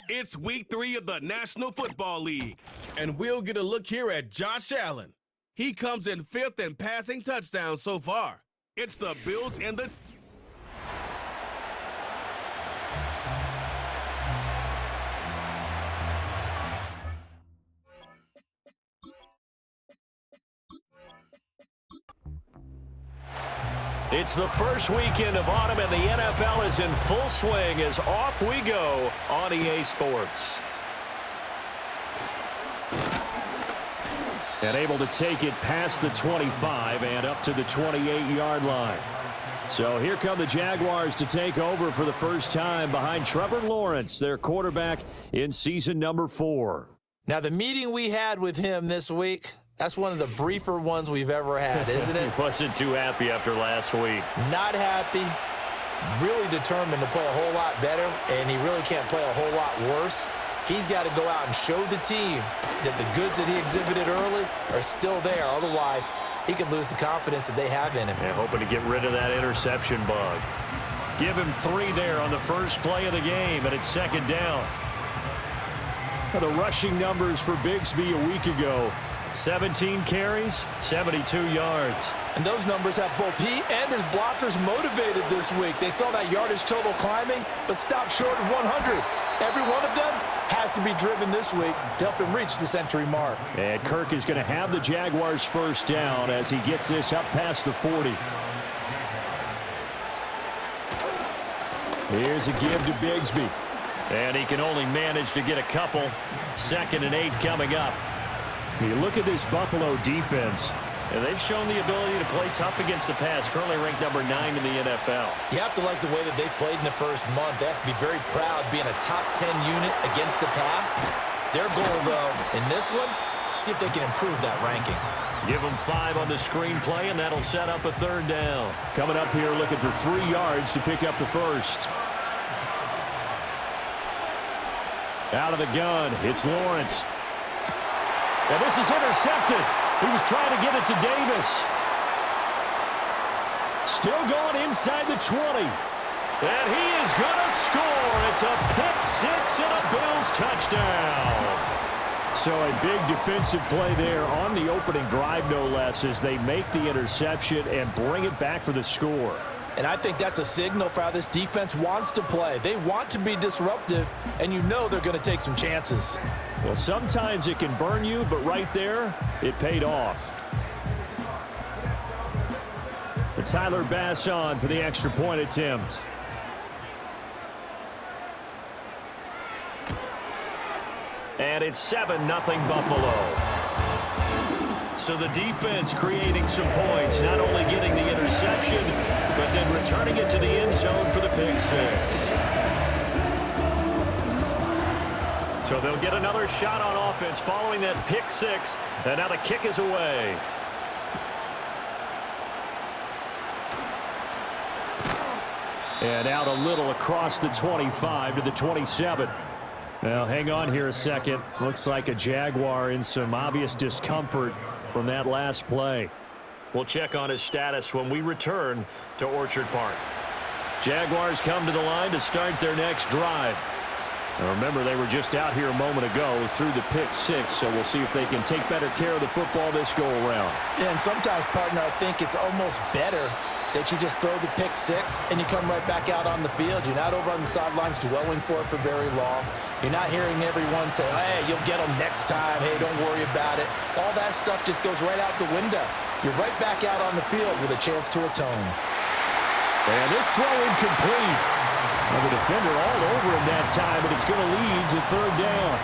It's week 3 of the National Football League, and we'll get a look here at Josh Allen. He comes in 5th in passing touchdowns so far. It's the Bills and the... It's the first weekend of autumn, and the NFL is in full swing as off we go on EA Sports. And able to take it past the 25 and up to the 28-yard line. So here come the Jaguars to take over for the first time behind Trevor Lawrence, their quarterback in season number 4. Now, the meeting we had with him this week, that's one of the briefer ones we've ever had, isn't it? Wasn't too happy after last week. Not happy. Really determined to play a whole lot better, and he really can't play a whole lot worse. He's got to go out and show the team that the goods that he exhibited early are still there. Otherwise, he could lose the confidence that they have in him. Yeah, hoping to get rid of that interception bug. Give him 3 there on the first play of the game, and it's second down. The rushing numbers for Bigsby a week ago. 17 carries, 72 yards. And those numbers have both he and his blockers motivated this week. They saw that yardage total climbing, but stopped short of 100. Every one of them has to be driven this week to help him reach the century mark. And Kirk is going to have the Jaguars first down as he gets this up past the 40. Here's a give to Bigsby. And he can only manage to get a couple. 2nd and 8 coming up. You look at this Buffalo defense, and they've shown the ability to play tough against the pass, currently ranked number 9 in the NFL. You have to like the way that they've played in the first month. They have to be very proud being a top 10 unit against the pass. Their goal, though, in this one, see if they can improve that ranking. Give them 5 on the screenplay, and that'll set up a 3rd down. Coming up here looking for 3 yards to pick up the first. Out of the gun, it's Lawrence. And this is intercepted. He was trying to get it to Davis. Still going inside the 20. And he is going to score. It's a pick-6 and a Bills touchdown. So a big defensive play there on the opening drive, no less, as they make the interception and bring it back for the score. And I think that's a signal for how this defense wants to play. They want to be disruptive, and you know they're going to take some chances. Well, sometimes it can burn you, but right there, it paid off. And Tyler Bass on for the extra point attempt. And it's 7-0 Buffalo. So the defense creating some points, not only getting the interception, but then returning it to the end zone for the pick-6. So they'll get another shot on offense following that pick-6, and now the kick is away. And out a little across the 25 to the 27. Now, hang on here a second. Looks like a Jaguar in some obvious discomfort from that last play. We'll check on his status when we return to Orchard Park. Jaguars come to the line to start their next drive. Now remember, they were just out here a moment ago through the pick-6, so we'll see if they can take better care of the football this go-around. Yeah, and sometimes, partner, I think it's almost better that you just throw the pick-6 and you come right back out on the field. You're not over on the sidelines dwelling for it for very long. You're not hearing everyone say, hey, you'll get them next time. Hey, don't worry about it. All that stuff just goes right out the window. You're right back out on the field with a chance to atone. And this throw incomplete. Well, the defender all over him that time, but it's going to lead to 3rd down.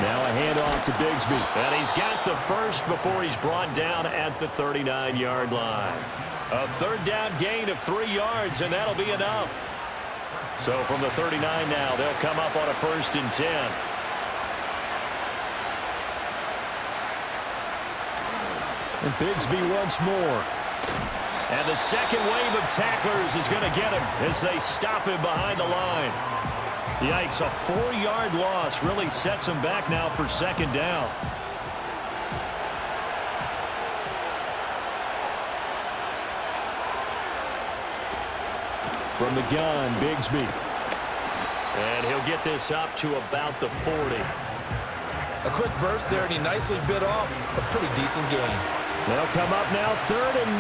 Now a handoff to Bigsby. And he's got the first before he's brought down at the 39-yard line. A 3rd down gain of 3 yards, and that'll be enough. So from the 39 now, they'll come up on a 1st and 10. And Bigsby once more. And the second wave of tacklers is going to get him as they stop him behind the line. Yikes, a 4-yard loss really sets him back now for 2nd down. From the gun, Bigsby. And he'll get this up to about the 40. A quick burst there, and he nicely bit off a pretty decent gain. They'll come up now 3rd and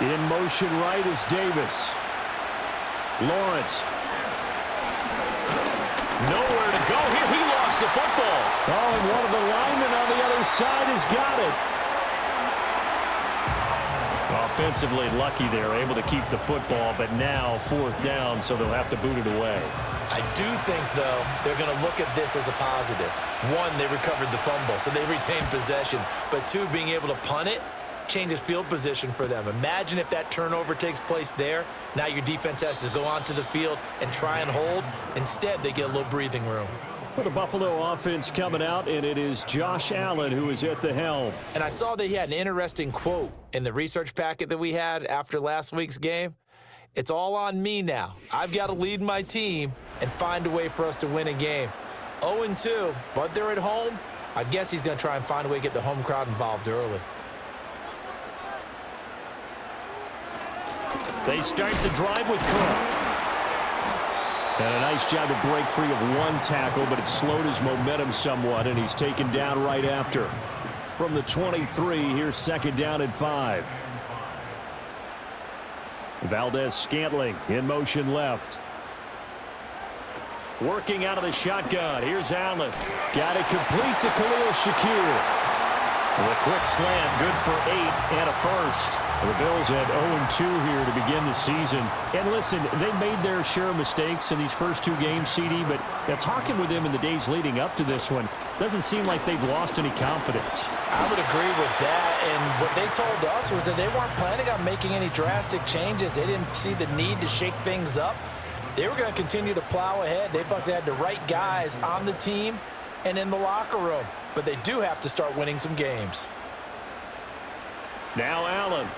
9. In motion right is Davis. Lawrence. Nowhere to go here. He lost the football. Oh, and one of the linemen on the other side has got it. Offensively lucky they're able to keep the football, but now 4th down, so they'll have to boot it away. I do think, though, they're going to look at this as a positive. 1, they recovered the fumble, so they retained possession. But 2, being able to punt it changes field position for them. Imagine if that turnover takes place there. Now your defense has to go onto the field and try and hold. Instead, they get a little breathing room. For the Buffalo offense coming out, and it is Josh Allen who is at the helm. And I saw that he had an interesting quote in the research packet that we had after last week's game. It's all on me now. I've got to lead my team and find a way for us to win a game. 0-2, but they're at home. I guess he's going to try and find a way to get the home crowd involved early. They start the drive with Cook. And a nice job to break free of one tackle, but it slowed his momentum somewhat, and he's taken down right after. From the 23, here's 2nd down and 5. Valdez-Scantling in motion left. Working out of the shotgun. Here's Allen. Got it complete to Khalil Shakir. A quick slant, good for 8 and a first. The Bills had 0-2 here to begin the season. And listen, they made their share of mistakes in these first 2 games, CD, but talking with them in the days leading up to this one, doesn't seem like they've lost any confidence. I would agree with that, and what they told us was that they weren't planning on making any drastic changes. They didn't see the need to shake things up. They were going to continue to plow ahead. They thought they had the right guys on the team and in the locker room, but they do have to start winning some games. Now Allen.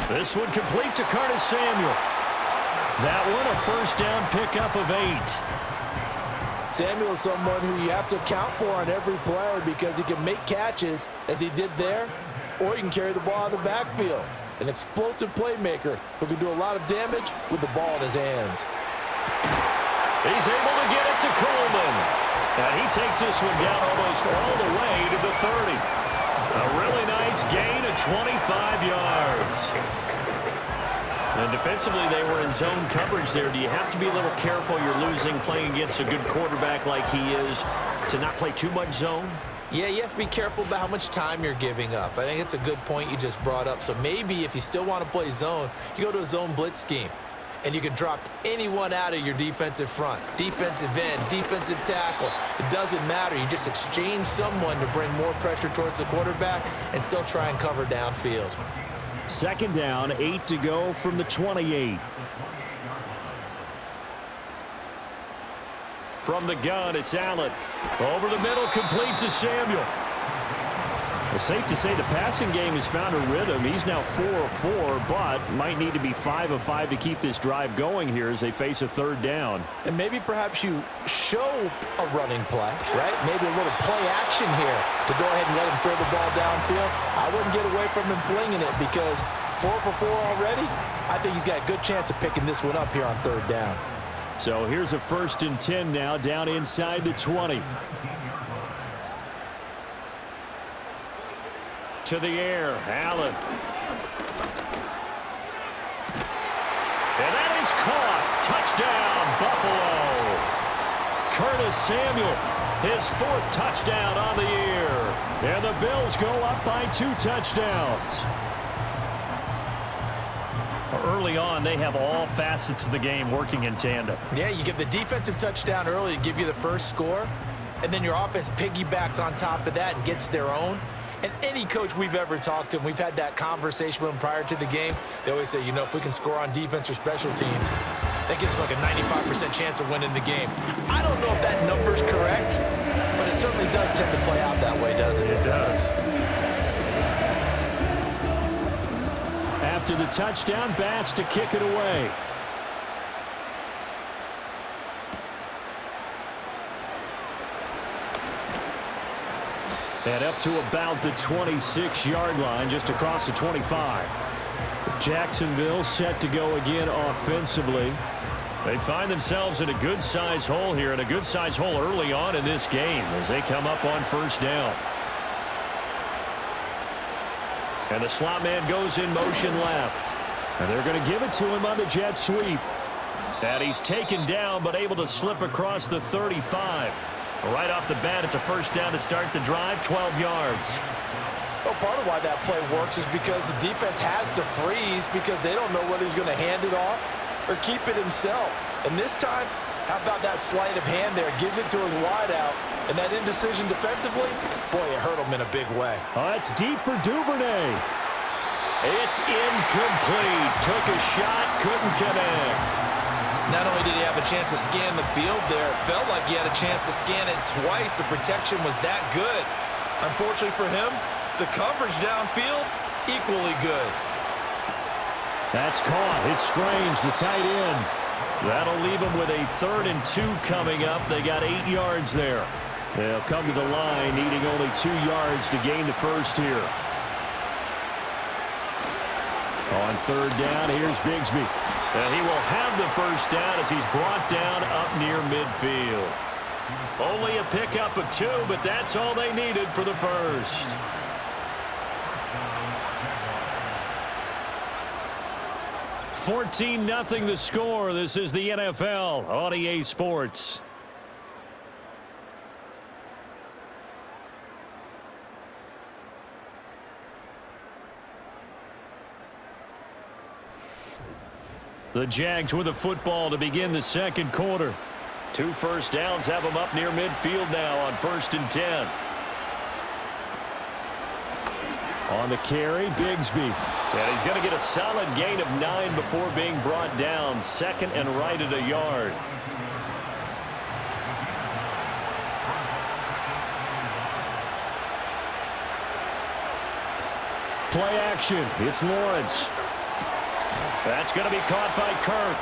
This one complete to Curtis Samuel. That one a first down pickup of 8. Samuel is someone who you have to account for on every play because he can make catches, as he did there, or he can carry the ball out of the backfield. An explosive playmaker who can do a lot of damage with the ball in his hands. He's able to get it to Coleman. And he takes this one down almost all the way to the 30. A really nice gain of 25 yards. And defensively, they were in zone coverage there. Do you have to be a little careful? You're losing playing against a good quarterback like he is to not play too much zone? Yeah, you have to be careful about how much time you're giving up. I think it's a good point you just brought up. So maybe if you still want to play zone, you go to a zone blitz scheme. And you can drop anyone out of your defensive front. Defensive end, defensive tackle. It doesn't matter. You just exchange someone to bring more pressure towards the quarterback and still try and cover downfield. 2nd down, 8 to go from the 28. From the gun, it's Allen. Over the middle, complete to Samuel. It's safe to say the passing game has found a rhythm. He's now 4 of 4, but might need to be 5 of 5 to keep this drive going here as they face a 3rd down. And maybe perhaps you show a running play, right? Maybe a little play action here to go ahead and let him throw the ball downfield. I wouldn't get away from him flinging it because 4 for 4 already. I think he's got a good chance of picking this one up here on 3rd down. So here's a 1st and 10 now down inside the 20. To the air, Allen. And that is caught. Touchdown, Buffalo. Curtis Samuel, his 4th touchdown on the year. And the Bills go up by 2 touchdowns. Early on, they have all facets of the game working in tandem. Yeah, you get the defensive touchdown early to give you the first score, and then your offense piggybacks on top of that and gets their own. And any coach we've ever talked to, and we've had that conversation with them prior to the game, they always say, you know, if we can score on defense or special teams, that gives us like a 95% chance of winning the game. I don't know if that number's correct, but it certainly does tend to play out that way, doesn't it? It does. After the touchdown, Bass to kick it away. And up to about the 26-yard line, just across the 25. Jacksonville set to go again offensively. They find themselves in a good-sized hole here, and a good-sized hole early on in this game as they come up on first down. And the slot man goes in motion left. And they're going to give it to him on the jet sweep. And he's taken down, but able to slip across the 35. Right off the bat, it's a first down to start the drive, 12 yards. Well, part of why that play works is because the defense has to freeze because they don't know whether he's going to hand it off or keep it himself. And this time, how about that sleight of hand there? Gives it to his wideout. And that indecision defensively, boy, it hurt him in a big way. It's deep for Duvernay. It's incomplete. Took a shot, couldn't connect. Not only did he have a chance to scan the field there, it felt like he had a chance to scan it twice. The protection was that good. Unfortunately for him, the coverage downfield, equally good. That's caught. It's Strange, the tight end. That'll leave them with a 3rd and 2 coming up. They got 8 yards there. They'll come to the line, needing only 2 yards to gain the first here. On 3rd down, here's Bigsby. And he will have the first down as he's brought down up near midfield. Only a pickup of 2, but that's all they needed for the first. $14-0 the score. This is the NFL on EA Sports. The Jags with the football to begin the second quarter. 2 first downs have them up near midfield now on 1st and 10. On the carry, Bigsby. And he's going to get a solid gain of 9 before being brought down. 2nd and right at a yard. Play action. It's Lawrence. That's going to be caught by Kirk.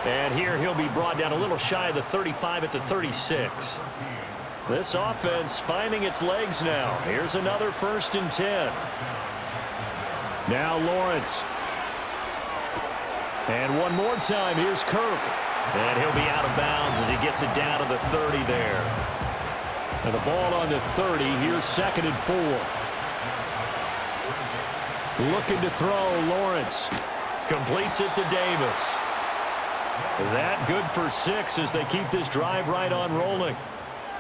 And here he'll be brought down a little shy of the 35 at the 36. This offense finding its legs now. Here's another 1st and 10. Now Lawrence. And one more time, here's Kirk. And he'll be out of bounds as he gets it down to the 30 there. And the ball on the 30, here's 2nd and 4. Looking to throw, Lawrence. Completes it to Davis. That good for 6 as they keep this drive right on rolling.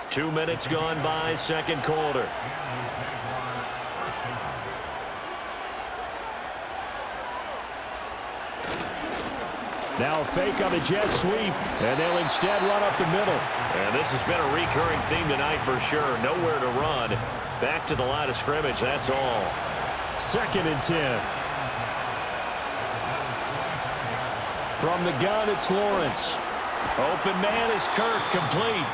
2 minutes gone by, second quarter. Now a fake on the jet sweep, and they'll instead run up the middle. And this has been a recurring theme tonight for sure. Nowhere to run. Back to the line of scrimmage, that's all. 2nd and 10. From the gun, it's Lawrence. Open man is Kirk, complete.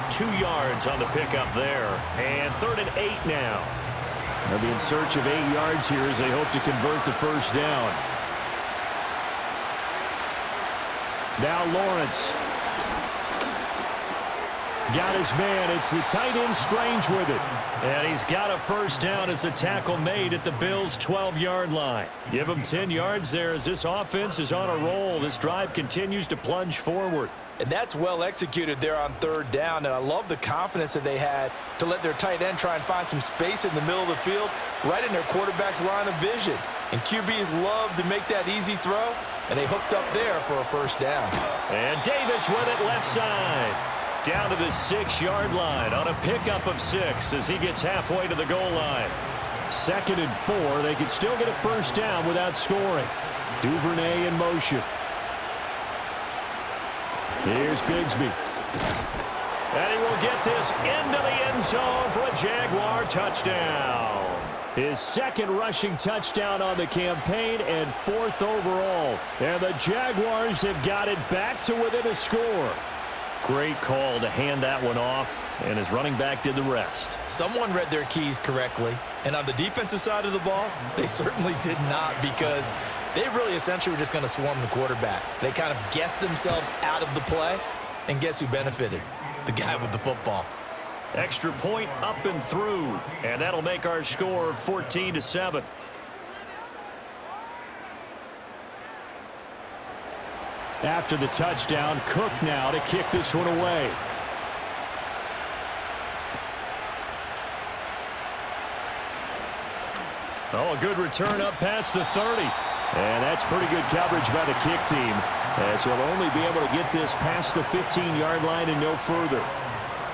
2 yards on the pickup there. And 3rd and 8 now. They'll be in search of 8 yards here as they hope to convert the first down. Now Lawrence. Got his man. It's the tight end Strange with it. And he's got a first down as the tackle made at the Bills' 12-yard line. Give him 10 yards there as this offense is on a roll. This drive continues to plunge forward. And that's well executed there on 3rd down. And I love the confidence that they had to let their tight end try and find some space in the middle of the field, right in their quarterback's line of vision. And QBs love to make that easy throw, and they hooked up there for a first down. And Davis with it left side. Down to the 6-yard line on a pickup of 6 as he gets halfway to the goal line. 2nd and 4. They could still get a first down without scoring. Duvernay in motion. Here's Bigsby. And he will get this into the end zone for a Jaguar touchdown. His 2nd rushing touchdown on the campaign and 4th overall. And the Jaguars have got it back to within a score. Great call to hand that one off, and his running back did the rest. Someone read their keys correctly, and on the defensive side of the ball, they certainly did not, because they really essentially were just going to swarm the quarterback. They kind of guessed themselves out of the play, and guess who benefited? The guy with the football. Extra point up and through. And that'll make our score 14-7. After the touchdown, Cook now to kick this one away. Oh, a good return up past the 30. And that's pretty good coverage by the kick team, as he'll only be able to get this past the 15-yard line and no further.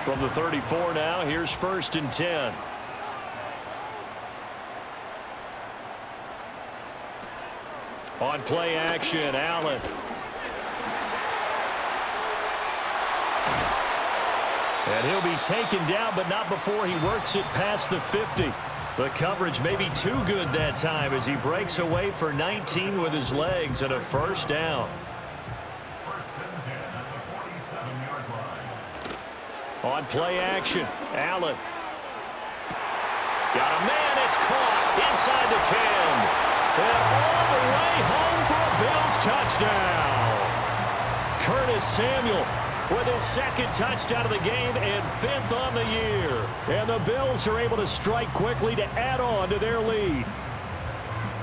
From the 34 now, here's 1st and 10. On play action, Allen. And he'll be taken down, but not before he works it past the 50. The coverage may be too good that time as he breaks away for 19 with his legs and a 1st down. On play action, Allen. Got a man, it's caught inside the 10. And all the way home for a Bills touchdown. Curtis Samuel with his 2nd touchdown of the game and 5th on the year. And the Bills are able to strike quickly to add on to their lead.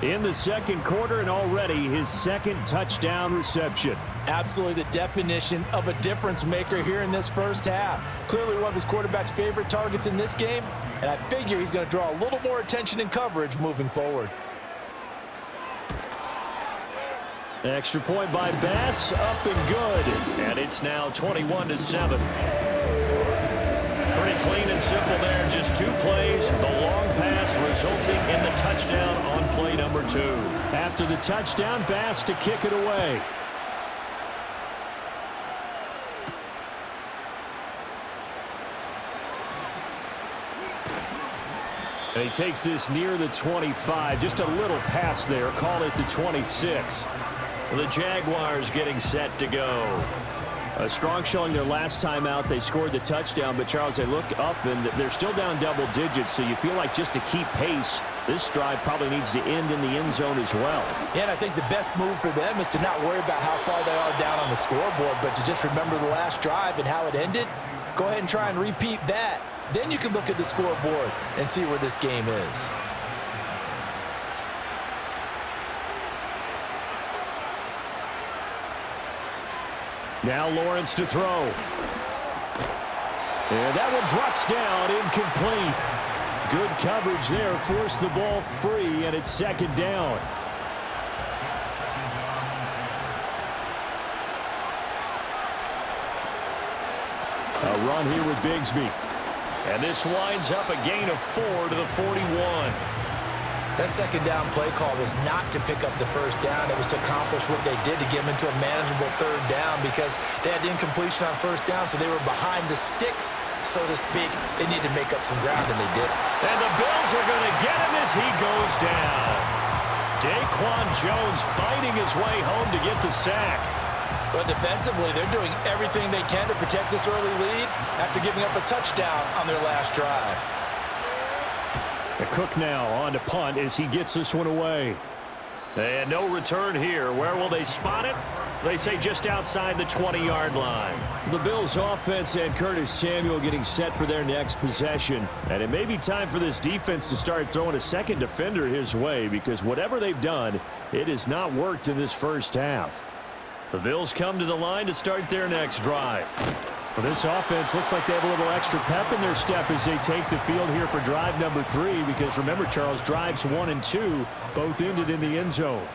In the 2nd quarter, and already his 2nd touchdown reception. Absolutely the definition of a difference maker here in this first half. Clearly one of his quarterback's favorite targets in this game, and I figure he's going to draw a little more attention and coverage moving forward. Extra point by Bass, up and good. And it's now 21-7. Pretty clean and simple there, just 2 plays. The long pass resulting in the touchdown on play number 2. After the touchdown, Bass to kick it away. And he takes this near the 25, just a little pass there, call it the 26. The Jaguars getting set to go. A strong showing their last time out. They scored the touchdown, but Charles, they look up and they're still down double digits, so you feel like just to keep pace, this drive probably needs to end in the end zone as well. Yeah, and I think the best move for them is to not worry about how far they are down on the scoreboard, but to just remember the last drive and how it ended. Go ahead and try and repeat that. Then you can look at the scoreboard and see where this game is. Now Lawrence to throw. And that one drops down, incomplete. Good coverage there, forced the ball free, and it's 2nd down. A run here with Bigsby. And this winds up a gain of 4 to the 41. That 2nd down play call was not to pick up the 1st down. It was to accomplish what they did to get them into a manageable 3rd down because they had incompletion on 1st down, so they were behind the sticks, so to speak. They needed to make up some ground, and they did. And the Bills are going to get him as he goes down. Daquan Jones fighting his way home to get the sack. But defensively, they're doing everything they can to protect this early lead after giving up a touchdown on their last drive. Cook now on to punt as he gets this one away. And no return here. Where will they spot it? They say just outside the 20-yard line. The Bills offense and Curtis Samuel getting set for their next possession. And it may be time for this defense to start throwing a second defender his way because whatever they've done, it has not worked in this first half. The Bills come to the line to start their next drive. Well, this offense looks like they have a little extra pep in their step as they take the field here for drive number 3 because remember, Charles, drives 1 and 2 both ended in the end zone.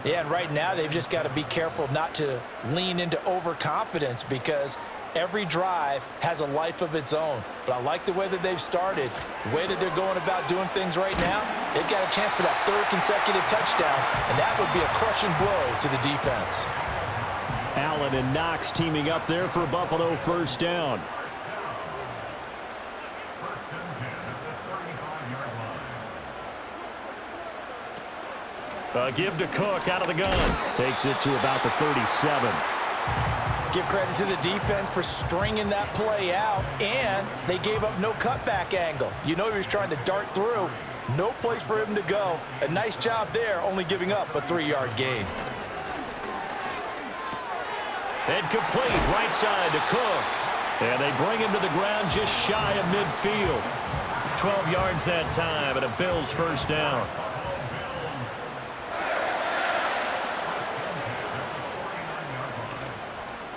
Yeah, and right now they've just got to be careful not to lean into overconfidence because every drive has a life of its own. But I like the way that they've started, the way that they're going about doing things right now. They've got a chance for that 3rd consecutive touchdown, and that would be a crushing blow to the defense. Allen and Knox teaming up there for a Buffalo 1st down. Give to Cook out of the gun. Takes it to about the 37. Give credit to the defense for stringing that play out, and they gave up no cutback angle. You know he was trying to dart through. No place for him to go. A nice job there, only giving up a 3-yard gain. And complete right side to Cook. And they bring him to the ground just shy of midfield. 12 yards that time, and a Bills first down.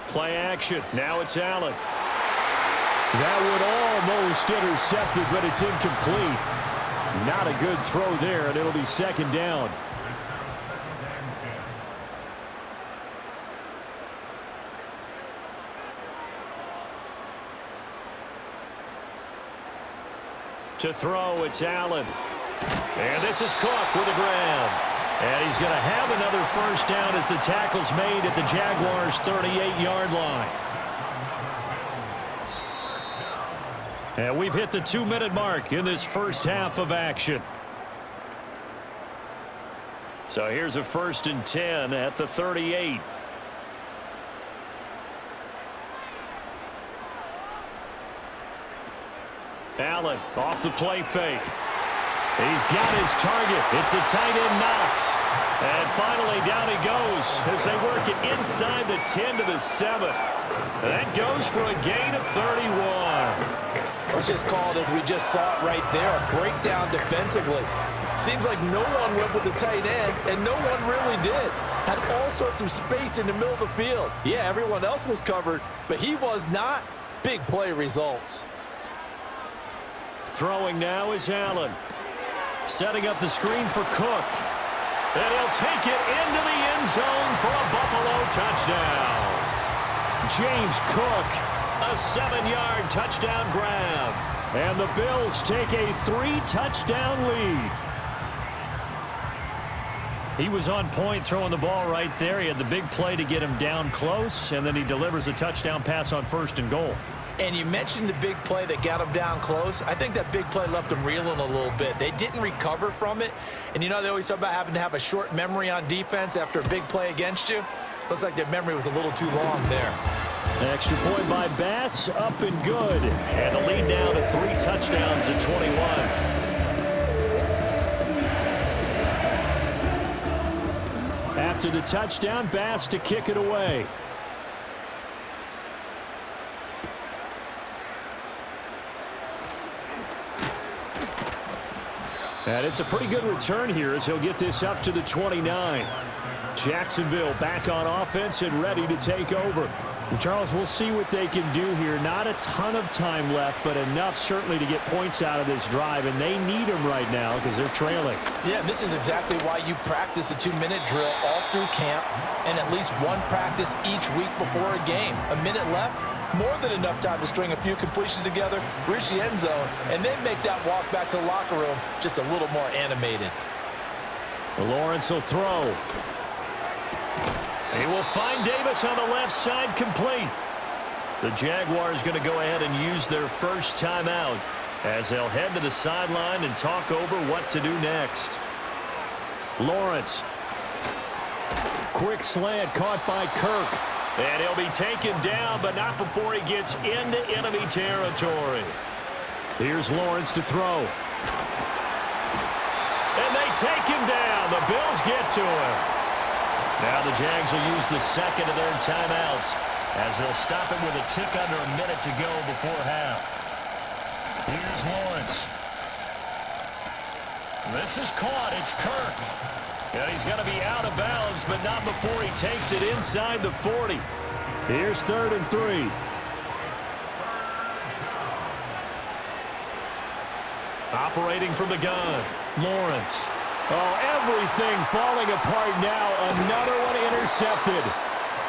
Play action. Now it's Allen. That would almost intercept it, but it's incomplete. Not a good throw there, and it'll be second down. To throw, it's Allen. And this is Cook with the grab. And he's going to have another first down as the tackle's made at the Jaguars' 38-yard line. And we've hit the 2-minute mark in this first half of action. So here's a 1st and 10 at the 38. Allen off the play fake. He's got his target. It's the tight end Knox. And finally down he goes as they work it inside the 10 to the 7. And that goes for a gain of 31. Let's just call it as we just saw it right there, a breakdown defensively. Seems like no one went with the tight end, and no one really did. Had all sorts of space in the middle of the field. Yeah, everyone else was covered, but he was not. Big play results. Throwing now is Allen. Setting up the screen for Cook. And he'll take it into the end zone for a Buffalo touchdown. James Cook, a 7-yard touchdown grab. And the Bills take a 3-touchdown lead. He was on point throwing the ball right there. He had the big play to get him down close, and then he delivers a touchdown pass on 1st and goal. And you mentioned the big play that got him down close. I think that big play left him reeling a little bit. They didn't recover from it. And you know they always talk about having to have a short memory on defense after a big play against you. Looks like their memory was a little too long there. An extra point by Bass, up and good. And the lead now to 3 touchdowns at 21. After the touchdown, Bass to kick it away. And it's a pretty good return here as he'll get this up to the 29. Jacksonville back on offense and ready to take over. And Charles, we'll see what they can do here. Not a ton of time left, but enough certainly to get points out of this drive, and they need them right now because they're trailing. Yeah, this is exactly why you practice a 2-minute drill all through camp and at least one practice each week before a game. A minute left, more than enough time to string a few completions together, reach the end zone, and then make that walk back to the locker room just a little more animated. Lawrence will throw. He will find Davis on the left side, complete. The Jaguars going to go ahead and use their first timeout as they'll head to the sideline and talk over what to do next. Lawrence. Quick slant caught by Kirk. And he'll be taken down, but not before he gets into enemy territory. Here's Lawrence to throw. And they take him down. The Bills get to him. Now the Jags will use the second of their timeouts as they'll stop it with a tick under a minute to go before half. Here's Lawrence. This is caught. It's Kirk. And he's going to be out of bounds, but not before he takes it inside the 40. Here's 3rd and 3. Operating from the gun, Lawrence. Oh, everything falling apart now. Another one intercepted.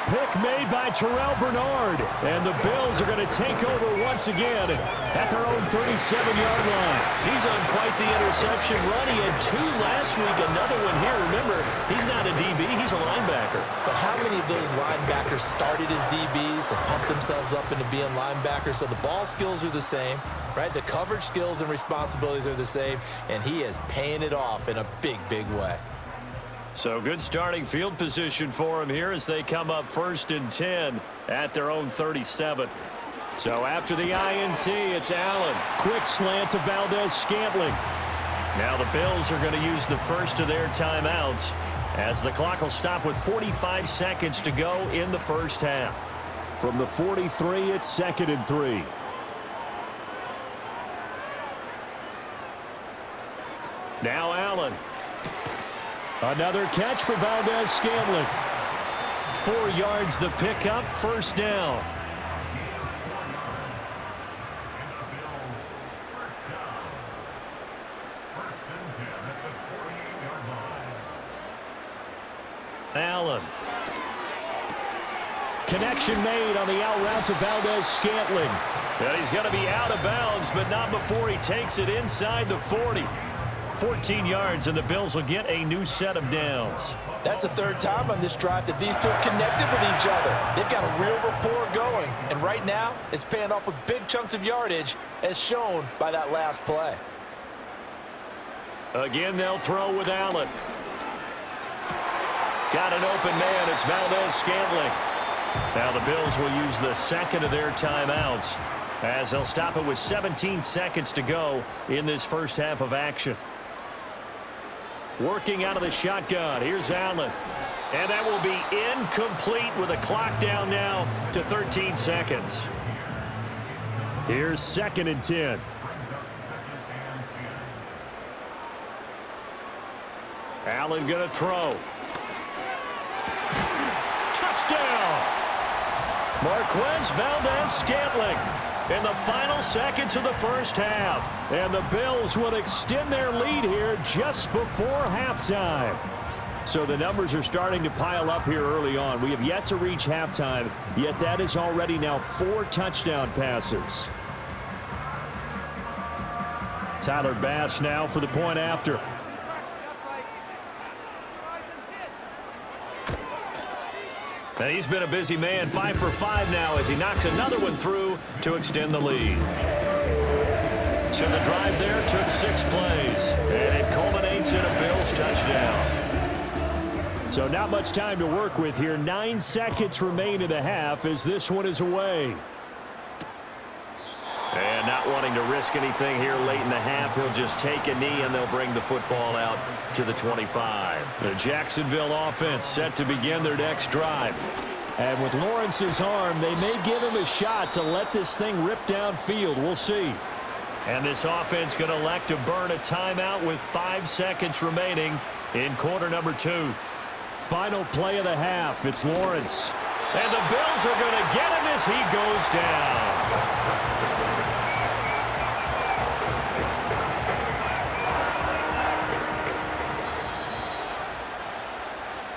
Pick made by Terrell Bernard. And the Bills are going to take over once again at their own 37-yard line. He's on quite the interception run. He had 2 last week, another one here. Remember, he's not a DB, he's a linebacker. But how many of those linebackers started as DBs and pumped themselves up into being linebackers? So the ball skills are the same, right? The coverage skills and responsibilities are the same, and he is paying it off in a big, big way. So good starting field position for him here as they come up 1st and 10 at their own 37. So after the INT, it's Allen. Quick slant to Valdez-Scantling. Now the Bills are going to use the first of their timeouts as the clock will stop with 45 seconds to go in the first half. From the 43, it's 2nd and 3. Now Allen. Another catch for Valdez-Scantling. 4 yards the pickup, first down. Allen. Connection made on the out route to Valdez-Scantling. And he's going to be out of bounds, but not before he takes it inside the 40. 14 yards, and the Bills will get a new set of downs. That's the 3rd time on this drive that these two have connected with each other. They've got a real rapport going, and right now it's paying off with big chunks of yardage, as shown by that last play. Again, they'll throw with Allen. Got an open man. It's Valdez-Scantling. Now the Bills will use the 2nd of their timeouts as they'll stop it with 17 seconds to go in this first half of action. Working out of the shotgun. Here's Allen. And that will be incomplete with a clock down now to 13 seconds. Here's 2nd and 10. Allen going to throw. Touchdown! Marquez Valdez-Scantling in the final seconds of the first half. And the Bills would extend their lead here just before halftime. So the numbers are starting to pile up here early on. We have yet to reach halftime, yet that is already now 4 touchdown passes. Tyler Bass now for the point after. And he's been a busy man, 5 for 5 now as he knocks another one through to extend the lead. So the drive there took 6 plays, and it culminates in a Bills touchdown. So not much time to work with here. 9 seconds remain in the half as this one is away. And not wanting to risk anything here late in the half, he'll just take a knee and they'll bring the football out to the 25. The Jacksonville offense set to begin their next drive. And with Lawrence's arm, they may give him a shot to let this thing rip downfield. We'll see. And this offense going to elect to burn a timeout with 5 seconds remaining in quarter number 2. Final play of the half. It's Lawrence. And the Bills are going to get him as he goes down.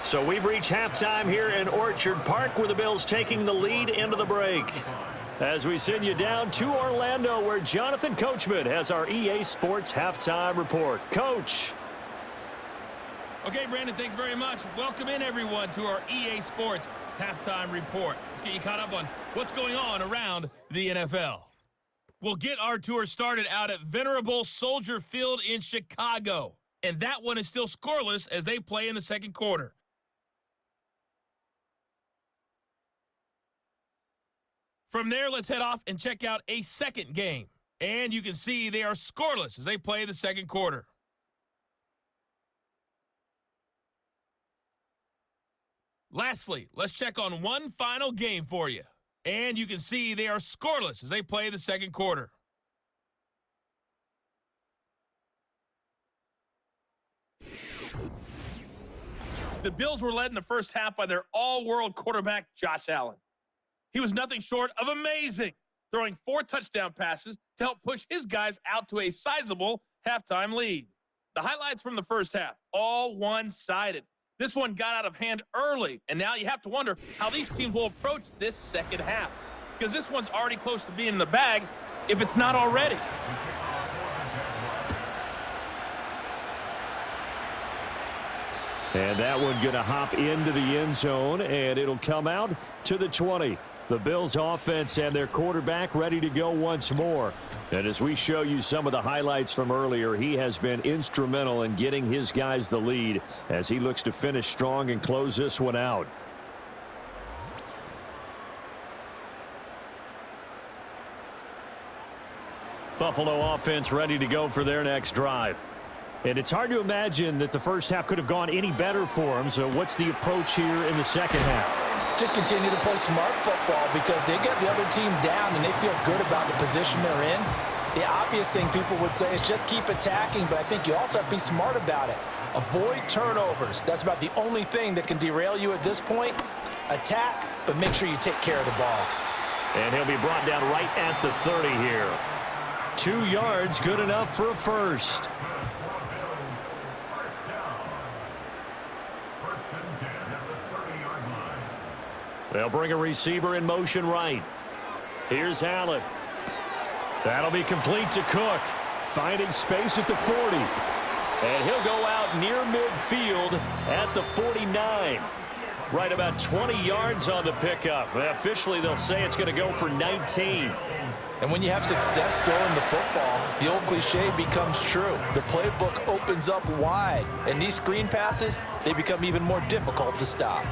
So we've reached halftime here in Orchard Park where the Bills taking the lead into the break. As we send you down to Orlando where Jonathan Coachman has our EA Sports halftime report. Coach. Okay, Brandon, thanks very much. Welcome in, everyone, to our EA Sports halftime report. Let's get you caught up on what's going on around the NFL. We'll get our tour started out at Venerable Soldier Field in Chicago. And that one is still scoreless as they play in the second quarter. From there, let's head off and check out a second game. And you can see they are scoreless as they play the second quarter. Lastly, let's check on one final game for you. And you can see they are scoreless as they play the second quarter. The Bills were led in the first half by their all-world quarterback, Josh Allen. He was nothing short of amazing, throwing 4 touchdown passes to help push his guys out to a sizable halftime lead. The highlights from the first half, all one-sided. This one got out of hand early, and now you have to wonder how these teams will approach this second half, because this one's already close to being in the bag, if it's not already. And that one going to hop into the end zone, and it'll come out to the 20. The Bills offense and their quarterback ready to go once more. And as we show you some of the highlights from earlier, he has been instrumental in getting his guys the lead as he looks to finish strong and close this one out. Buffalo offense ready to go for their next drive. And it's hard to imagine that the first half could have gone any better for them. So what's the approach here in the second half? Just continue to play smart football because they get the other team down and they feel good about the position they're in. The obvious thing people would say is just keep attacking, but I think you also have to be smart about it. Avoid turnovers. That's about the only thing that can derail you at this point. Attack, but make sure you take care of the ball. And he'll be brought down right at the 30 here. 2 yards, good enough for a first. They'll bring a receiver in motion right. Here's Allen. That'll be complete to Cook. Finding space at the 40. And he'll go out near midfield at the 49. Right about 20 yards on the pickup. Officially, they'll say it's going to go for 19. And when you have success throwing the football, the old cliche becomes true. The playbook opens up wide. And these screen passes, they become even more difficult to stop.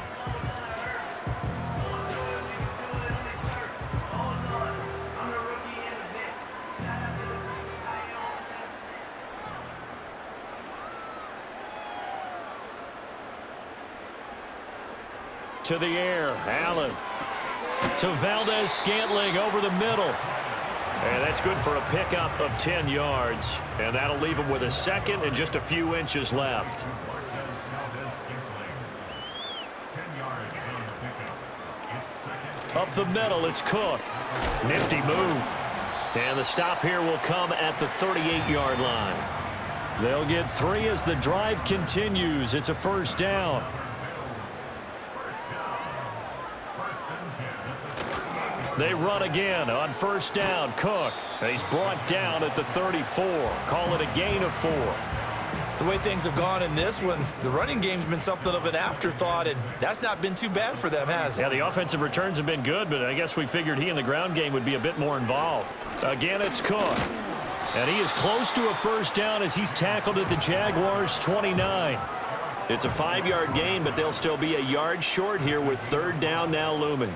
To the air, Allen. To Valdez-Scantling over the middle. And that's good for a pickup of 10 yards. And that'll leave him with a second and just a few inches left. Up the middle, it's Cook. Nifty move. And the stop here will come at the 38-yard line. They'll get 3 as the drive continues. It's a first down. They run again on first down. Cook. He's brought down at the 34. Call it a gain of 4. The way things have gone in this one, the running game's been something of an afterthought, and that's not been too bad for them, has it? Yeah, the offensive returns have been good, but I guess we figured he in the ground game would be a bit more involved. Again, it's Cook. And he is close to a first down as he's tackled at the Jaguars' 29. It's a 5-yard gain, but they'll still be a yard short here with third down now looming.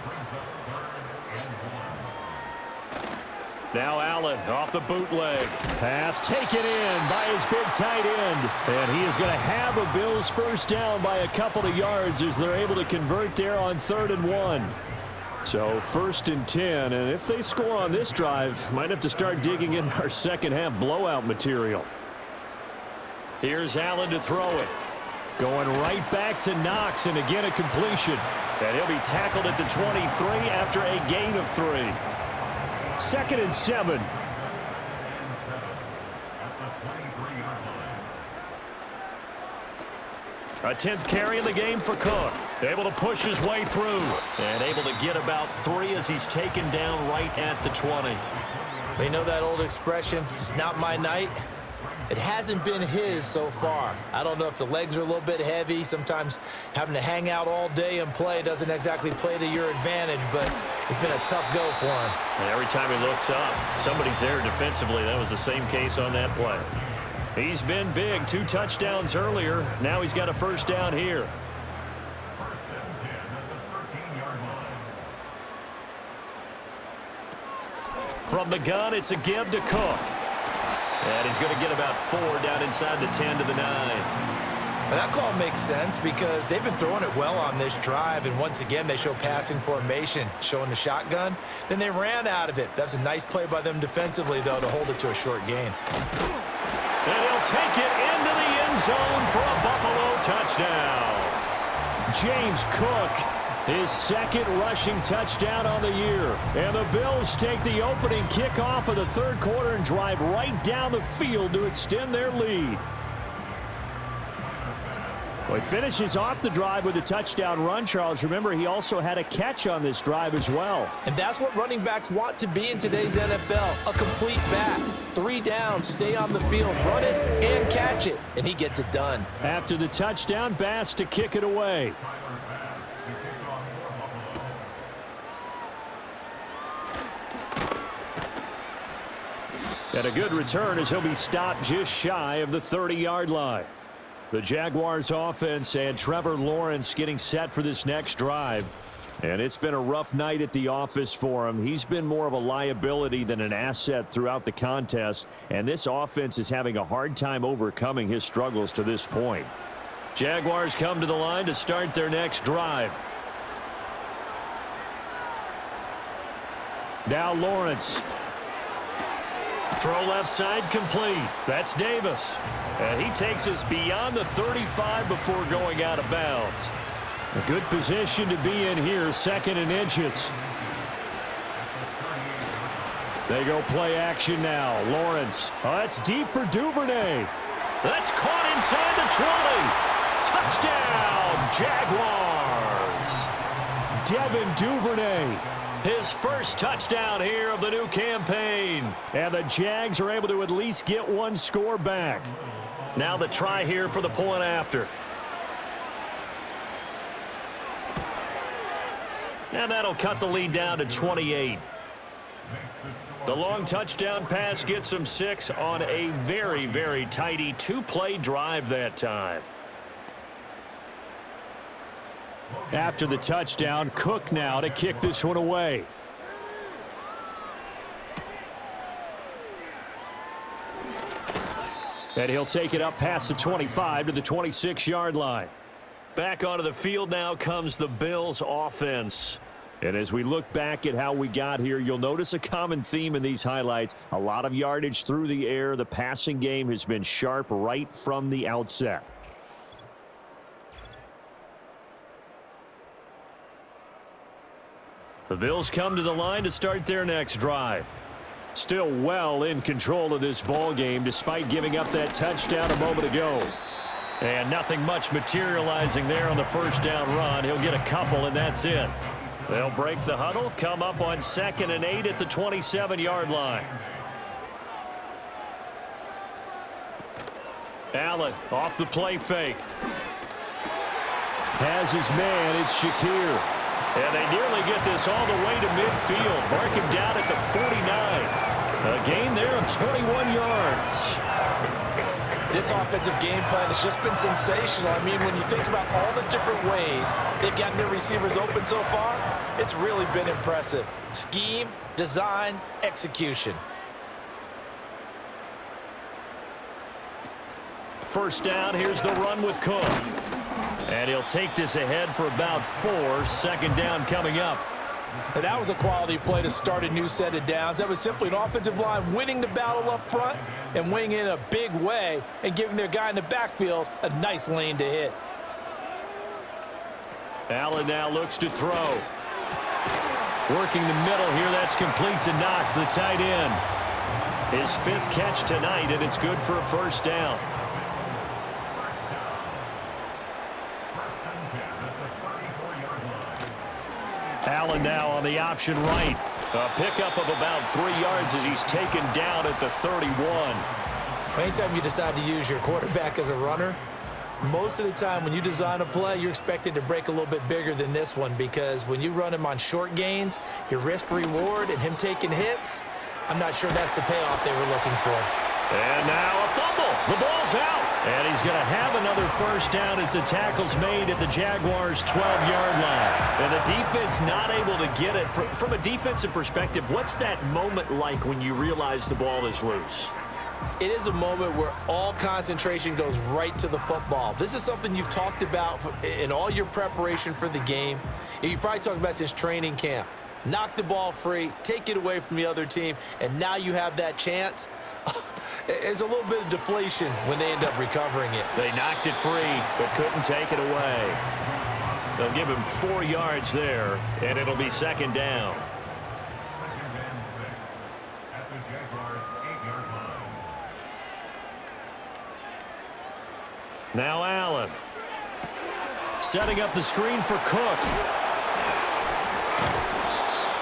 Now Allen off the bootleg. Pass taken in by his big tight end. And he is going to have a Bills first down by a couple of yards as they're able to convert there on 3rd and 1. So 1st and 10. And if they score on this drive, might have to start digging in our second half blowout material. Here's Allen to throw it. Going right back to Knox, and again a completion. And he'll be tackled at the 23 after a gain of 3. 2nd and 7. A 10th carry in the game for Cook. Able to push his way through. And able to get about 3 as he's taken down right at the 20. They know that old expression, it's not my night. It hasn't been his so far. I don't know if the legs are a little bit heavy. Sometimes having to hang out all day and play doesn't exactly play to your advantage, but it's been a tough go for him. And every time he looks up, somebody's there defensively. That was the same case on that play. He's been big. 2 touchdowns earlier. Now he's got a first down here. From the gun, it's a give to Cook. And he's going to get about 4 down inside the 10 to the 9. And that call makes sense because they've been throwing it well on this drive, and once again they show passing formation, showing the shotgun. Then they ran out of it. That's a nice play by them defensively, though, to hold it to a short gain. And he'll take it into the end zone for a Buffalo touchdown. James Cook, his 2nd rushing touchdown on the year. And the Bills take the opening kickoff of the 3rd quarter and drive right down the field to extend their lead. Well, he finishes off the drive with a touchdown run, Charles. Remember, he also had a catch on this drive as well. And that's what running backs want to be in today's NFL, a complete back. 3 downs, stay on the field, run it, and catch it. And he gets it done. After the touchdown, Bass to kick it away. And a good return as he'll be stopped just shy of the 30-yard line. The Jaguars offense and Trevor Lawrence getting set for this next drive. And it's been a rough night at the office for him. He's been more of a liability than an asset throughout the contest. And this offense is having a hard time overcoming his struggles to this point. Jaguars come to the line to start their next drive. Now Lawrence. Throw left side complete. That's Davis. And he takes us beyond the 35 before going out of bounds. A good position to be in here, 2nd and inches. They go play action now. Lawrence. Oh, that's deep for Duvernay. That's caught inside the 20. Touchdown, Jaguars. Devin Duvernay. His first touchdown here of the new campaign. And the Jags are able to at least get one score back. Now the try here for the point after. And that'll cut the lead down to 28. The long touchdown pass gets them 6 on a very, very tidy 2-play drive that time. After the touchdown, Cook now to kick this one away. And he'll take it up past the 25 to the 26-yard line. Back onto the field now comes the Bills offense. And as we look back at how we got here, you'll notice a common theme in these highlights. A lot of yardage through the air. The passing game has been sharp right from the outset. The Bills come to the line to start their next drive. Still well in control of this ball game despite giving up that touchdown a moment ago. And nothing much materializing there on the first down run. He'll get a couple, and that's it. They'll break the huddle, come up on 2nd and 8 at the 27-yard line. Allen off the play fake. Has his man, it's Shakir. And they nearly get this all the way to midfield. Mark him down at the 49. A gain there of 21 yards. This offensive game plan has just been sensational. I mean, when you think about all the different ways they've gotten their receivers open so far, it's really been impressive. Scheme, design, execution. First down, here's the run with Cook. And he'll take this ahead for about 4. 2nd down coming up. And that was a quality play to start a new set of downs. That was simply an offensive line winning the battle up front and winning in a big way and giving their guy in the backfield a nice lane to hit. Allen now looks to throw. Working the middle here, that's complete to Knox, the tight end. His 5th catch tonight, and it's good for a first down. Allen now on the option right. A pickup of about 3 yards as he's taken down at the 31. Anytime you decide to use your quarterback as a runner, most of the time when you design a play, you're expected to break a little bit bigger than this one, because when you run him on short gains, your risk-reward and him taking hits, I'm not sure that's the payoff they were looking for. And now a fumble. The ball's out. And he's going to have another first down as the tackle's made at the Jaguars' 12-yard line. And the defense not able to get it. From a defensive perspective, what's that moment like when you realize the ball is loose? It is a moment where all concentration goes right to the football. This is something you've talked about in all your preparation for the game. You probably talked about since training camp. Knock the ball free, take it away from the other team, and now you have that chance. There's a little bit of deflation when they end up recovering it. They knocked it free, but couldn't take it away. They'll give him 4 yards there, and it'll be 2nd down. At the Jaguars' 8-yard line. Now Allen. Setting up the screen for Cook.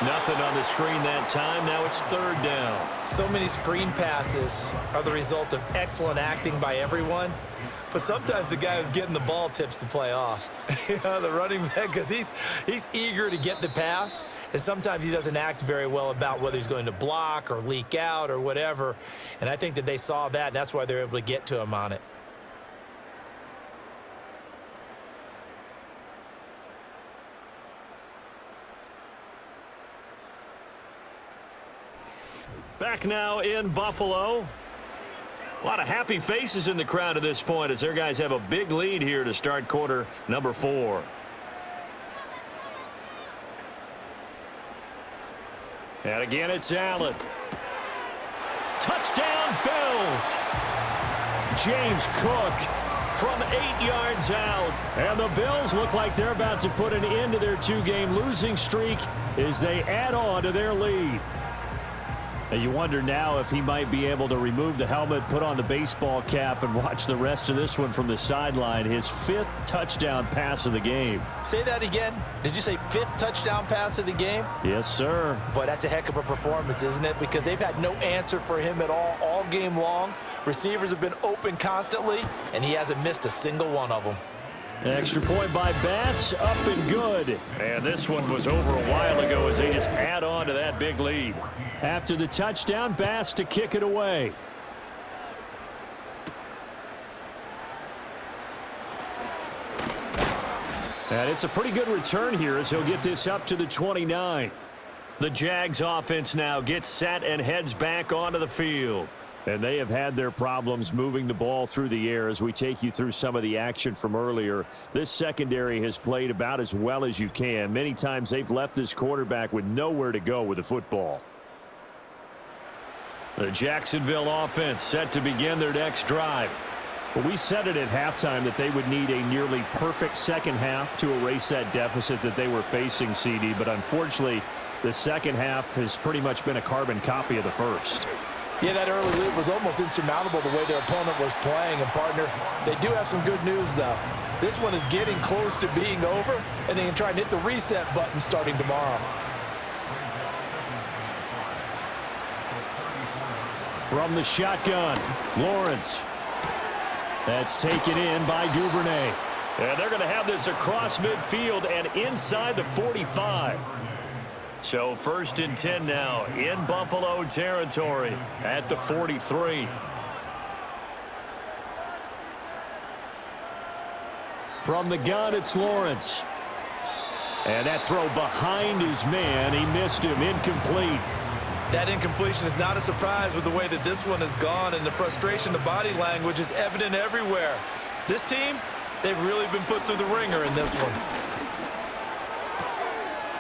Nothing on the screen that time. Now it's 3rd down. So many screen passes are the result of excellent acting by everyone. But sometimes the guy who's getting the ball tips the play off. The running back, because he's eager to get the pass. And sometimes he doesn't act very well about whether he's going to block or leak out or whatever. And I think that they saw that, and that's why they're able to get to him on it. Back now in Buffalo. A lot of happy faces in the crowd at this point as their guys have a big lead here to start quarter number 4. And again, it's Allen. Touchdown, Bills. James Cook from 8 yards out. And the Bills look like they're about to put an end to their 2-game losing streak as they add on to their lead. And you wonder now if he might be able to remove the helmet, put on the baseball cap, and watch the rest of this one from the sideline. His 5th touchdown pass of the game. Say that again. Did you say 5th touchdown pass of the game? Yes, sir. Boy, that's a heck of a performance, isn't it? Because they've had no answer for him at all game long. Receivers have been open constantly, and he hasn't missed a single one of them. Extra point by Bass, up and good. And this one was over a while ago as they just add on to that big lead. After the touchdown, Bass to kick it away. And it's a pretty good return here as he'll get this up to the 29. The Jags offense now gets set and heads back onto the field. And they have had their problems moving the ball through the air as we take you through some of the action from earlier. This secondary has played about as well as you can. Many times they've left this quarterback with nowhere to go with the football. The Jacksonville offense set to begin their next drive. Well, we said it at halftime that they would need a nearly perfect second half to erase that deficit that they were facing, CD. But unfortunately, the second half has pretty much been a carbon copy of the first. Yeah, that early lead was almost insurmountable the way their opponent was playing. And, partner, they do have some good news, though. This one is getting close to being over, and they can try and hit the reset button starting tomorrow. From the shotgun, Lawrence. That's taken in by Duvernay. And they're going to have this across midfield and inside the 45. So 1st and 10 now in Buffalo territory at the 43. From the gun, it's Lawrence. And that throw behind his man. He missed him. Incomplete. That incompletion is not a surprise with the way that this one has gone, and the frustration, the body language is evident everywhere. This team, they've really been put through the ringer in this one.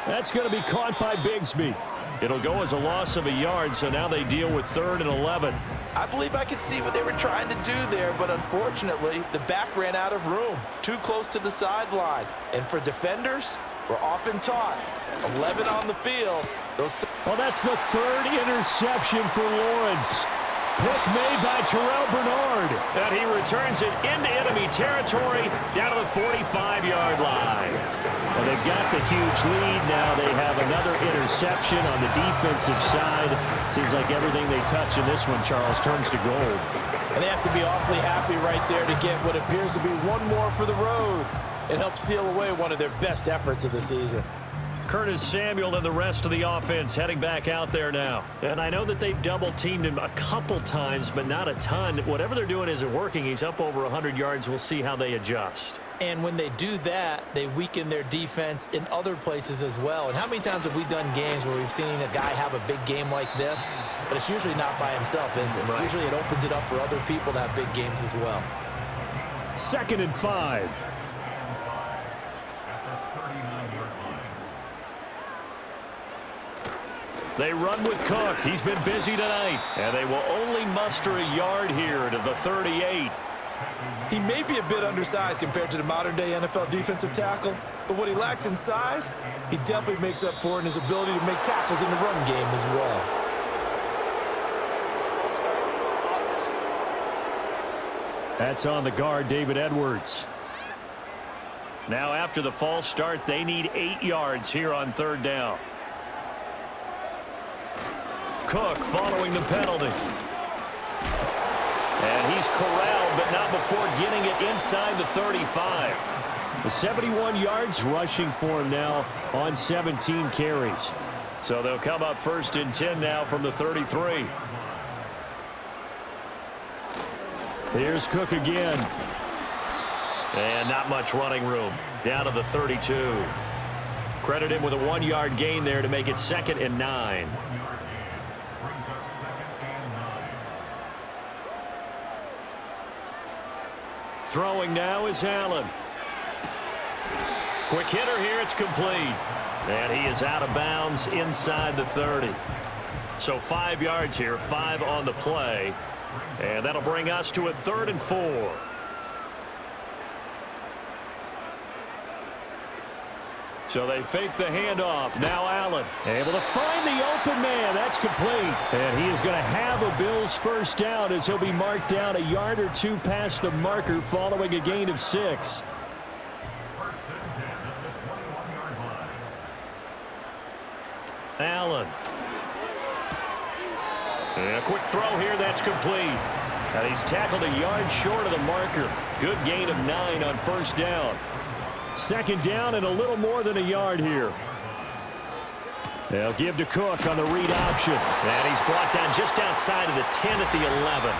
That's going to be caught by Bigsby. It'll go as a loss of a yard, so now they deal with 3rd and 11. I believe I could see what they were trying to do there, but unfortunately, the back ran out of room, too close to the sideline. And for defenders, we're often taught, 11 on the field. Well, that's the 3rd interception for Lawrence. Pick made by Terrell Bernard. And he returns it into enemy territory down to the 45-yard line. Well, they've got the huge lead now. They have another interception on the defensive side. Seems like everything they touch in this one, Charles, turns to gold. And they have to be awfully happy right there to get what appears to be one more for the road and help seal away one of their best efforts of the season. Curtis Samuel and the rest of the offense heading back out there now. And I know that they've double-teamed him a couple times, but not a ton. Whatever they're doing isn't working. He's up over 100 yards. We'll see how they adjust. And when they do that, they weaken their defense in other places as well. And how many times have we done games where we've seen a guy have a big game like this? But it's usually not by himself, is it? Right. Usually it opens it up for other people to have big games as well. 2nd and 5. They run with Cook. He's been busy tonight. And they will only muster a yard here to the 38. He may be a bit undersized compared to the modern-day NFL defensive tackle, but what he lacks in size, he definitely makes up for in his ability to make tackles in the run game as well. That's on the guard, David Edwards. Now after the false start, they need 8 yards here on 3rd down. Cook following the penalty. And he's corralled, but not before getting it inside the 35. The 71 yards rushing for him now on 17 carries. So they'll come up 1st and 10 now from the 33. Here's Cook again. And not much running room. Down to the 32. Credit him with a 1-yard gain there to make it 2nd and 9. Throwing now is Allen. Quick hitter here. It's complete. And he is out of bounds inside the 30. So 5 yards here, 5 on the play. And that'll bring us to a 3rd and 4. So they fake the handoff. Now Allen able to find the open man. That's complete. And he is going to have a Bills first down as he'll be marked down a yard or two past the marker following a gain of 6. Allen. And a quick throw here. That's complete. And he's tackled a yard short of the marker. Good gain of 9 on first down. 2nd down and a little more than a yard here. They'll give to Cook on the read option. And he's brought down just outside of the 10 at the 11.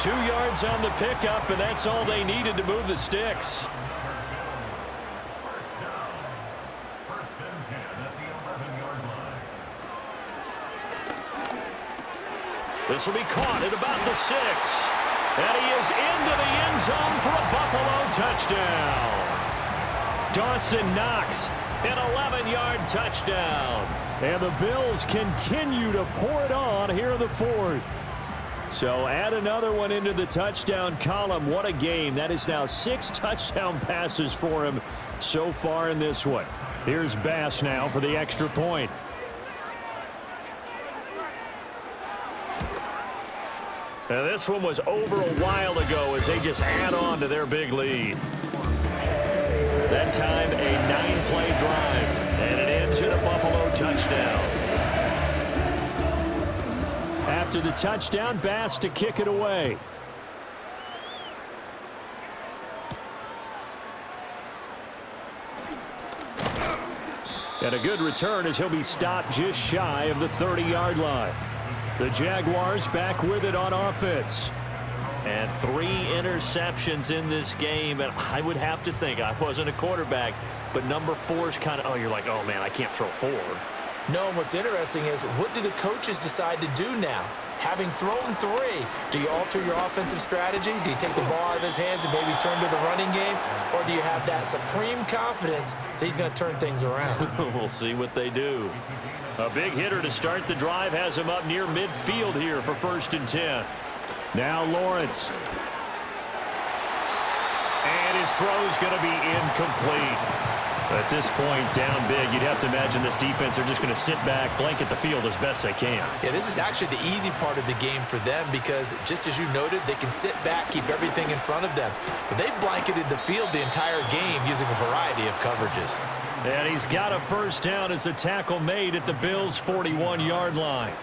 2 yards on the pickup, and that's all they needed to move the sticks. This will be caught at about the 6. And he is into the end zone for a Buffalo touchdown. Dawson Knox, an 11-yard touchdown. And the Bills continue to pour it on here in the 4th. So add another one into the touchdown column. What a game. That is now 6 touchdown passes for him so far in this one. Here's Bass now for the extra point. Now this one was over a while ago as they just add on to their big lead. That time, a 9-play drive, and it ends in a Buffalo touchdown. After the touchdown, Bass to kick it away. And a good return as he'll be stopped just shy of the 30-yard line. The Jaguars back with it on offense. And 3 interceptions in this game, and I would have to think, I wasn't a quarterback, but number 4 is kind of, you're like, oh man, I can't throw 4. No, and what's interesting is, what do the coaches decide to do now? Having thrown 3, do you alter your offensive strategy? Do you take the ball out of his hands and maybe turn to the running game? Or do you have that supreme confidence that he's going to turn things around? We'll see what they do. A big hitter to start the drive has him up near midfield here for 1st and 10. Now Lawrence. And his throw's going to be incomplete. At this point, down big, you'd have to imagine this defense are just going to sit back, blanket the field as best they can. Yeah, this is actually the easy part of the game for them because, just as you noted, they can sit back, keep everything in front of them. But they've blanketed the field the entire game using a variety of coverages. And he's got a first down as a tackle made at the Bills' 41-yard line.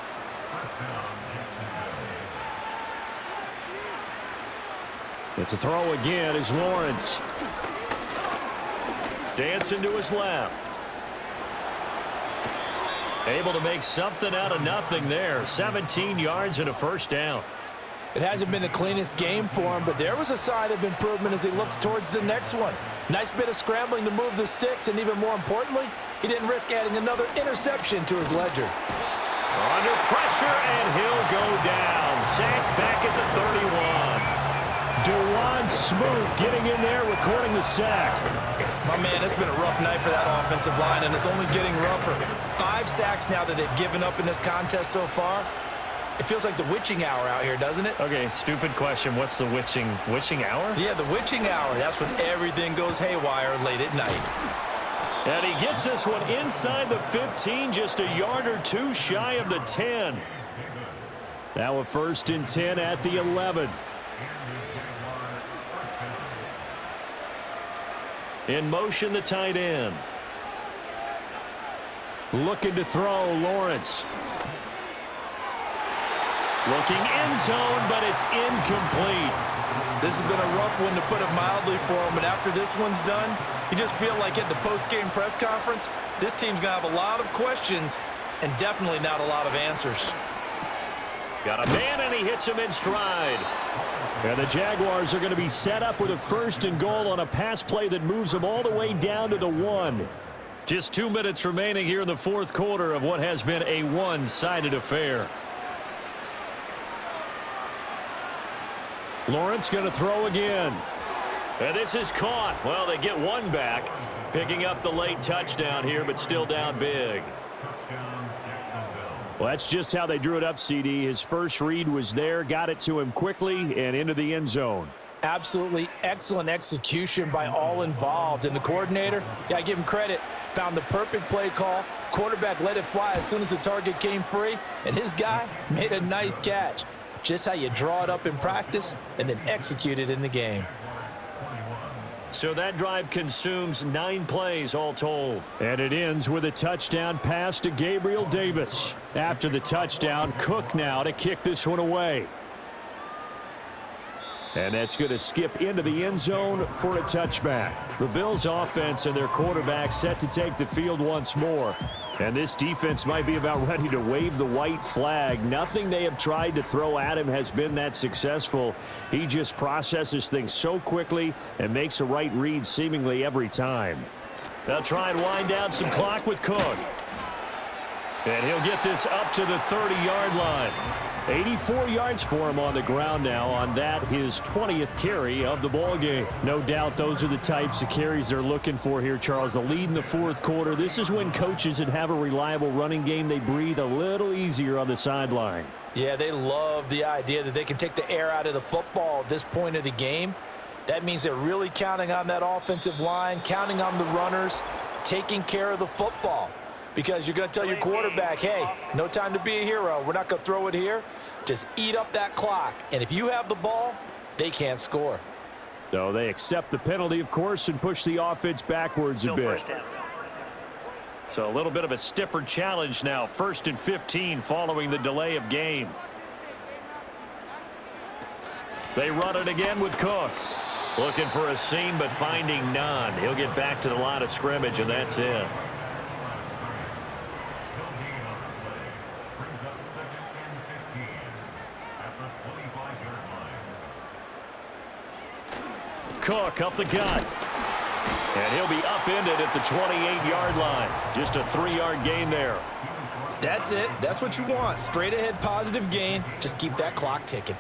But to throw again is Lawrence. Dancing to his left. Able to make something out of nothing there. 17 yards and a first down. It hasn't been the cleanest game for him, but there was a sign of improvement as he looks towards the next one. Nice bit of scrambling to move the sticks, and even more importantly, he didn't risk adding another interception to his ledger. Under pressure, and he'll go down. Sacked back at the 31. Dewan Smoot getting in there, recording the sack. My man, it's been a rough night for that offensive line, and it's only getting rougher. 5 sacks now that they've given up in this contest so far. It feels like the witching hour out here, doesn't it? Okay, stupid question. What's the witching hour? Yeah, the witching hour. That's when everything goes haywire late at night. And he gets this one inside the 15, just a yard or 2 shy of the 10. Now a 1st and 10 at the 11. In motion, the tight end. Looking to throw, Lawrence. Looking end zone, but it's incomplete. This has been a rough one, to put it mildly, for him. And after this one's done, you just feel like at the post-game press conference, this team's going to have a lot of questions and definitely not a lot of answers. Got a man, and he hits him in stride. And the Jaguars are going to be set up with a 1st and goal on a pass play that moves them all the way down to the 1. Just 2 minutes remaining here in the 4th quarter of what has been a one-sided affair. Lawrence going to throw again. And this is caught. Well, they get one back, picking up the late touchdown here, but still down big. Touchdown, Jacksonville. Well, that's just how they drew it up, CD. His first read was there, got it to him quickly, and into the end zone. Absolutely excellent execution by all involved. And the coordinator, got to give him credit, found the perfect play call. Quarterback let it fly as soon as the target came free, and his guy made a nice catch. Just how you draw it up in practice and then execute it in the game. So that drive consumes 9 plays all told. And it ends with a touchdown pass to Gabriel Davis. After the touchdown, Cook now to kick this one away. And that's going to skip into the end zone for a touchback. The Bills offense and their quarterback set to take the field once more. And this defense might be about ready to wave the white flag. Nothing they have tried to throw at him has been that successful. He just processes things so quickly and makes a right read seemingly every time. They'll try and wind down some clock with Cook. And he'll get this up to the 30-yard line. 84 yards for him on the ground now on that, his 20th carry of the ball game. No doubt those are the types of carries they're looking for here, Charles. The lead in the fourth quarter. This is when coaches that have a reliable running game, they breathe a little easier on the sideline. Yeah, they love the idea that they can take the air out of the football at this point of the game. That means they're really counting on that offensive line, counting on the runners, taking care of the football. Because you're going to tell your quarterback, hey, no time to be a hero. We're not going to throw it here. Just eat up that clock. And if you have the ball, they can't score. So they accept the penalty, of course, and push the offense backwards a bit. So a little bit of a stiffer challenge now. 1st and 15 following the delay of game. They run it again with Cook. Looking for a seam, but finding none. He'll get back to the line of scrimmage, and that's it. Cook up the gut. And he'll be upended at the 28-yard line. Just a 3-yard gain there. That's it. That's what you want. Straight ahead positive gain. Just keep that clock ticking.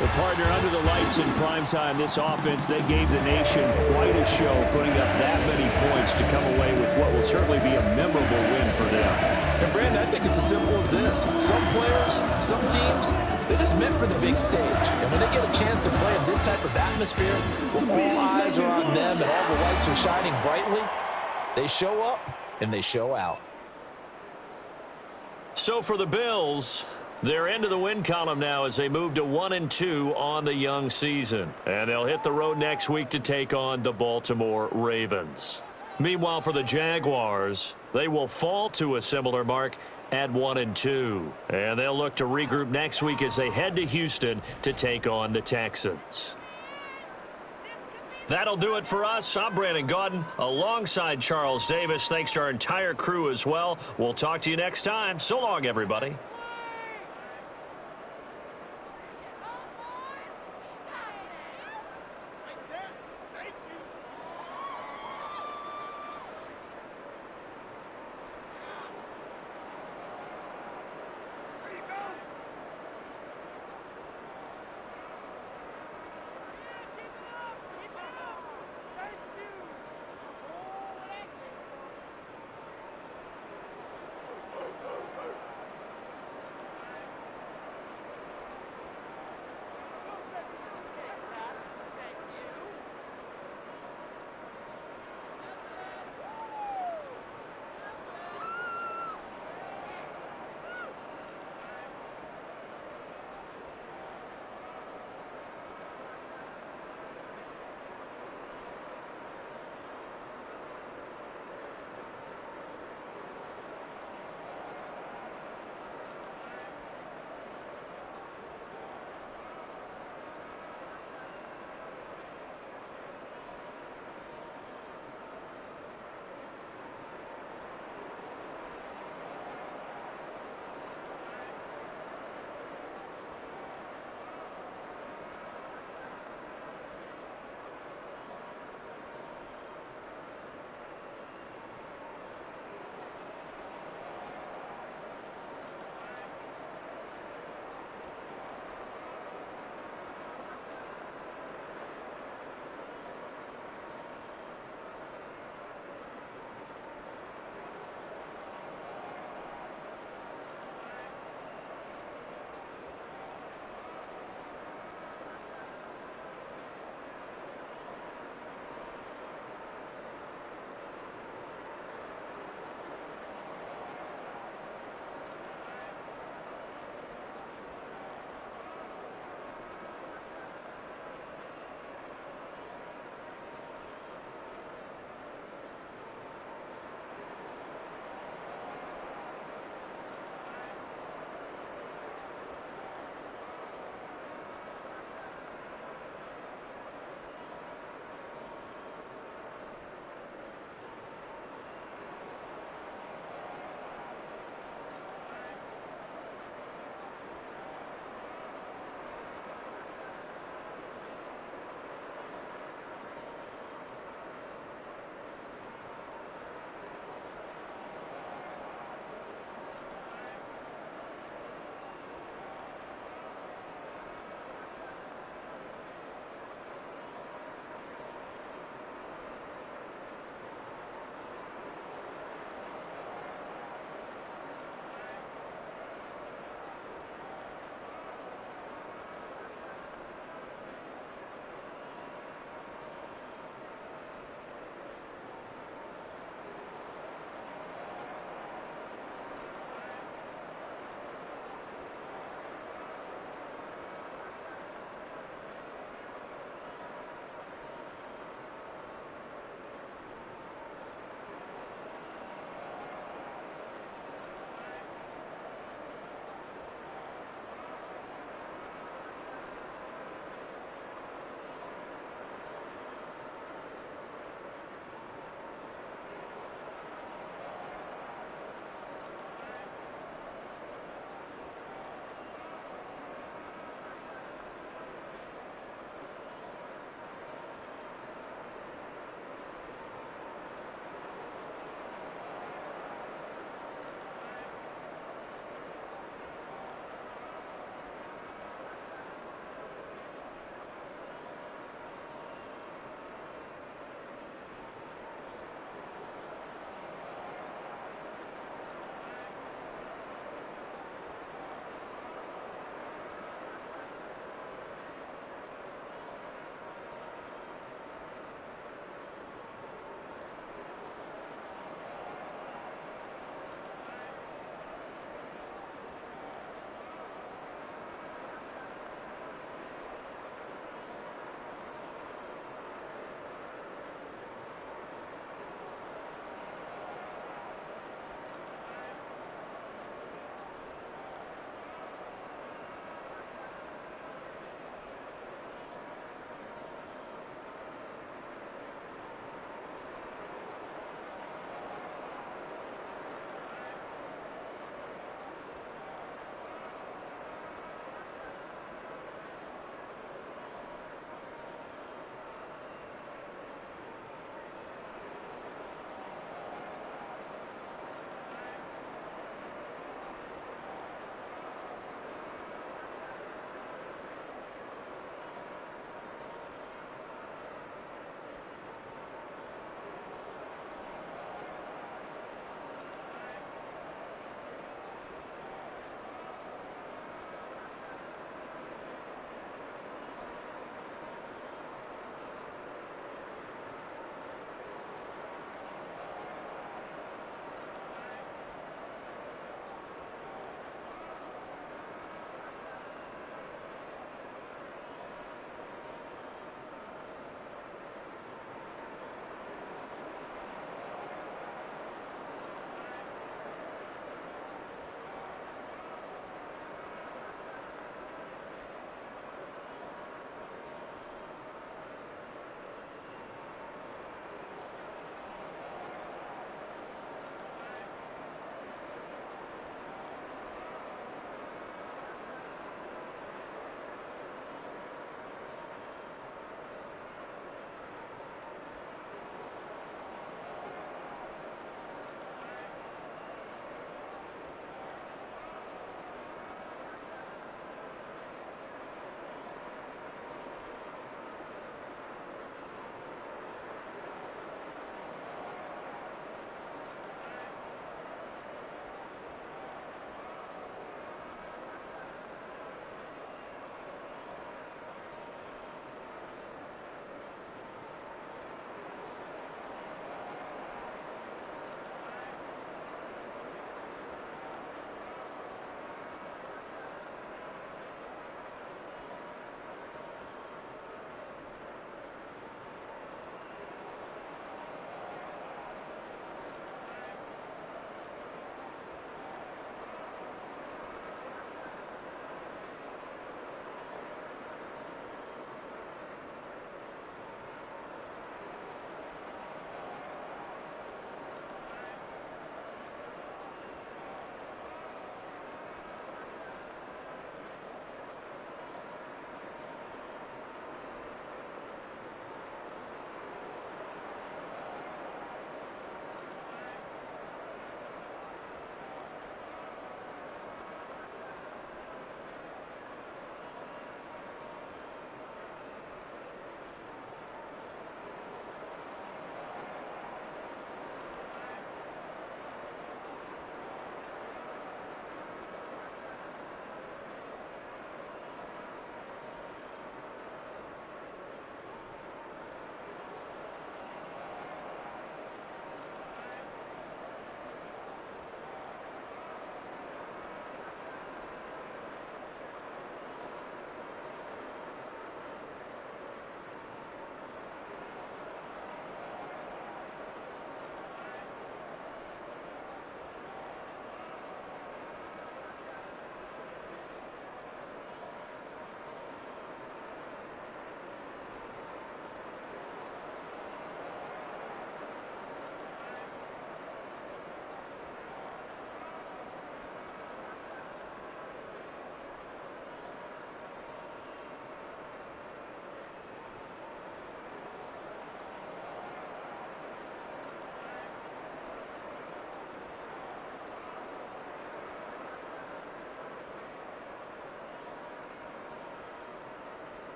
The partner under the lights in primetime, this offense, they gave the nation quite a show, putting up that many points to come away with what will certainly be a memorable win for them. And Brandon, I think it's as simple as this. Some players, some teams, they're just meant for the big stage. And when they get a chance to play in this type of atmosphere, where all eyes are on them and all the lights are shining brightly, they show up and they show out. So for the Bills, they're into the win column now as they move to 1-2 on the young season. And they'll hit the road next week to take on the Baltimore Ravens. Meanwhile, for the Jaguars, they will fall to a similar mark at 1-2. And they'll look to regroup next week as they head to Houston to take on the Texans. That'll do it for us. I'm Brandon Gaudin alongside Charles Davis. Thanks to our entire crew as well. We'll talk to you next time. So long, everybody.